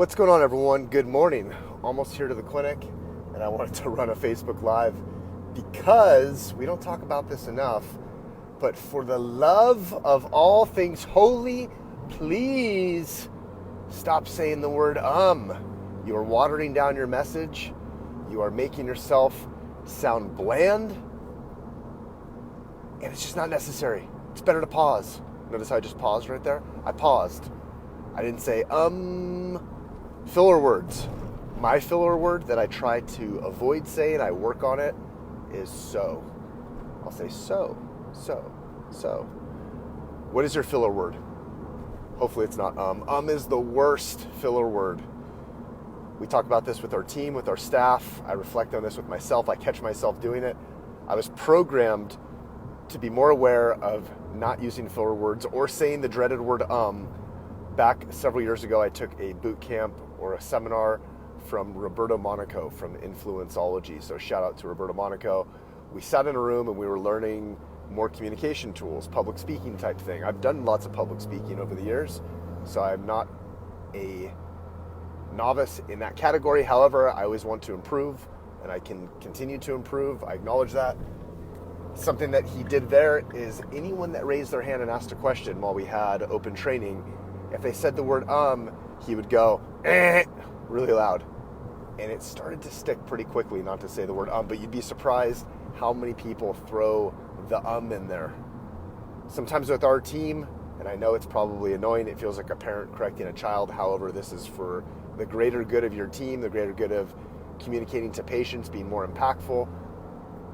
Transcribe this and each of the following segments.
What's going on, everyone? Good morning. Almost here to the clinic, and I wanted to run a Facebook Live because we don't talk about this enough, but for the love of all things holy, please stop saying the word You are watering down your message. You are making yourself sound bland, and it's just not necessary. It's better to pause. Notice how I just paused right there? I paused. I didn't say filler words. My filler word that I try to avoid saying, I work on it, is so. I'll say so. What is your filler word? Hopefully it's not is the worst filler word. We talk about this with our team, with our staff. I reflect on this with myself. I catch myself doing it. I was programmed to be more aware of not using filler words or saying the dreaded word Back several years ago, I took a boot camp or a seminar from Roberto Monaco from Influenceology. So shout out to Roberto Monaco. We sat in a room and we were learning more communication tools, public speaking type thing. I've done lots of public speaking over the years, so I'm not a novice in that category. However, I always want to improve, and I can continue to improve. I acknowledge that. Something that he did there is anyone that raised their hand and asked a question while we had open training, if they said the word he would go really loud. And it started to stick pretty quickly not to say the word but you'd be surprised how many people throw the in there. Sometimes with our team, and I know it's probably annoying, it feels like a parent correcting a child. However, this is for the greater good of your team, the greater good of communicating to patients, being more impactful.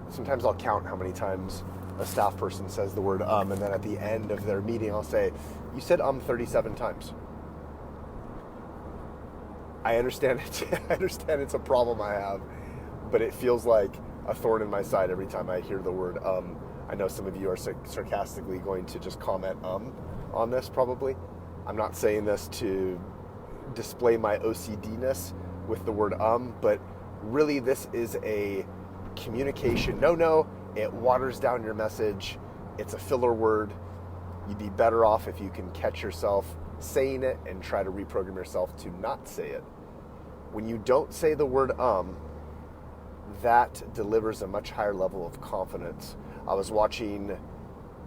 Sometimes I'll count how many times a staff person says the word and then at the end of their meeting I'll say, you said 37 times. I understand it. I understand it's a problem I have, but it feels like a thorn in my side every time I hear the word I know some of you are sarcastically going to just comment on this probably. I'm not saying this to display my OCD-ness with the word but really this is a communication no. It waters down your message. It's a filler word. You'd be better off if you can catch yourself saying it and try to reprogram yourself to not say it. When you don't say the word that delivers a much higher level of confidence. I was watching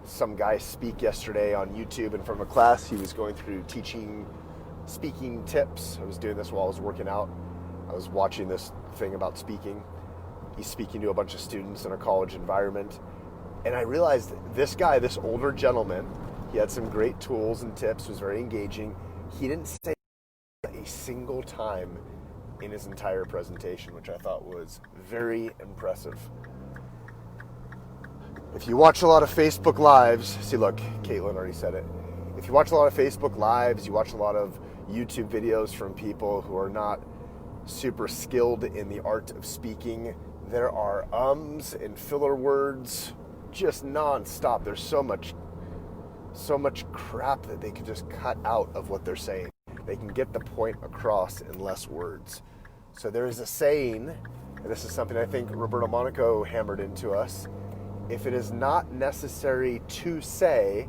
some guy speak yesterday on YouTube in front of a class. He was going through teaching speaking tips. I was doing this while I was working out. I was watching this thing about speaking. He's speaking to a bunch of students in a college environment. And I realized this guy, this older gentleman, he had some great tools and tips, was very engaging. He didn't say a single time in his entire presentation, which I thought was very impressive. If you watch a lot of Facebook Lives, see look, Caitlin already said it. If you watch a lot of Facebook Lives, you watch a lot of YouTube videos from people who are not super skilled in the art of speaking, there are and filler words just non-stop. There's so much crap that they can just cut out of what they're saying. They can get the point across in less words. So there is a saying, and this is something I think Roberto Monaco hammered into us: if it is not necessary to say,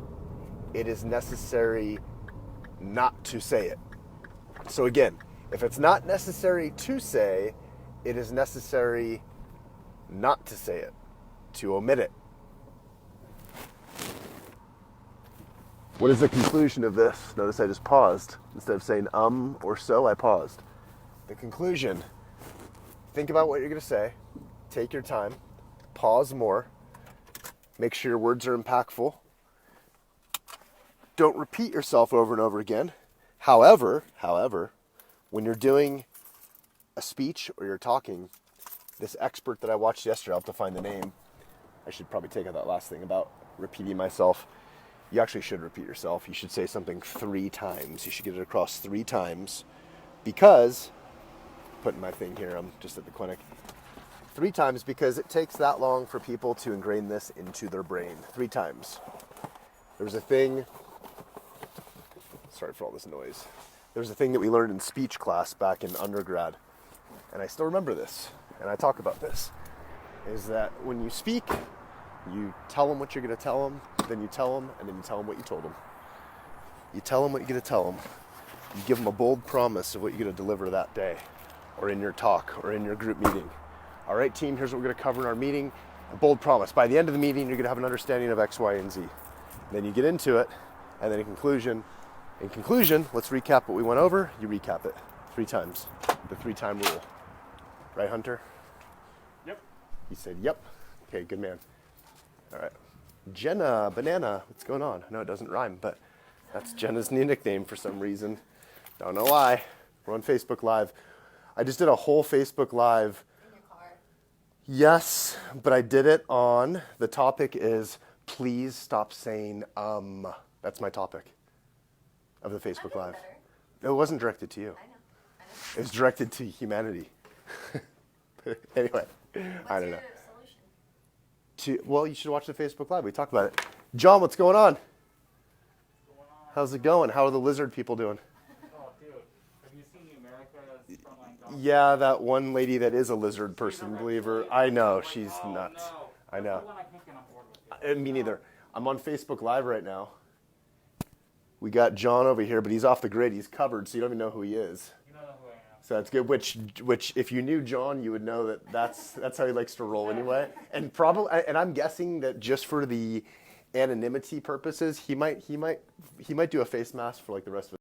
it is necessary not to say it. So again, if it's not necessary to say, it is necessary not to say it, to omit it. What is the conclusion of this? Notice I just paused. Instead of saying or so, I paused. The conclusion: think about what you're going to say. Take your time. Pause more. Make sure your words are impactful. Don't repeat yourself over and over again. However, when you're doing a speech or you're talking, this expert that I watched yesterday, I'll have to find the name. I should probably take out that last thing about repeating myself. You actually should repeat yourself. You should say something 3 times. You should get it across 3 times because, putting my thing here, I'm just at the clinic. 3 times because it takes that long for people to ingrain this into their brain. 3 times. There was a thing, sorry for all this noise. There was a thing that we learned in speech class back in undergrad, and I still remember this, and I talk about this, is that when you speak, you tell them what you're going to tell them, then you tell them, and then you tell them what you told them. You tell them what you're going to tell them. You give them a bold promise of what you're going to deliver that day, or in your talk, or in your group meeting. All right, team, here's what we're going to cover in our meeting. A bold promise. By the end of the meeting, you're going to have an understanding of X, Y, and Z. And then you get into it, and then in conclusion, let's recap what we went over. You recap it 3 times. The 3-time rule. Right, Hunter? Yep. He said, yep. Okay, good man. All right. Jenna, Banana, what's going on? I know it doesn't rhyme, but that's Jenna's new nickname for some reason. Don't know why. We're on Facebook Live. I just did a whole Facebook Live. In your car. Yes, but I did it on, the topic is, please stop saying, That's my topic of the Facebook Live. Better. It wasn't directed to you. I know. It was directed to humanity. Anyway, I don't know. What's your solution? Well, you should watch the Facebook Live. We talked about it. John, what's going on? How's it going? How are the lizard people doing? Oh, dude. Have you seen America's Frontline Dogs? Yeah, that one lady that is a lizard person, believer. I know, she's nuts. No. I know. That's the one I can't get on board with. Me neither. I'm on Facebook Live right now. We got John over here, but he's off the grid. He's covered, so you don't even know who he is. You don't know who I am. So that's good. Which, if you knew John, you would know that's how he likes to roll anyway. And I'm guessing that just for the anonymity purposes, he might do a face mask for like the rest of his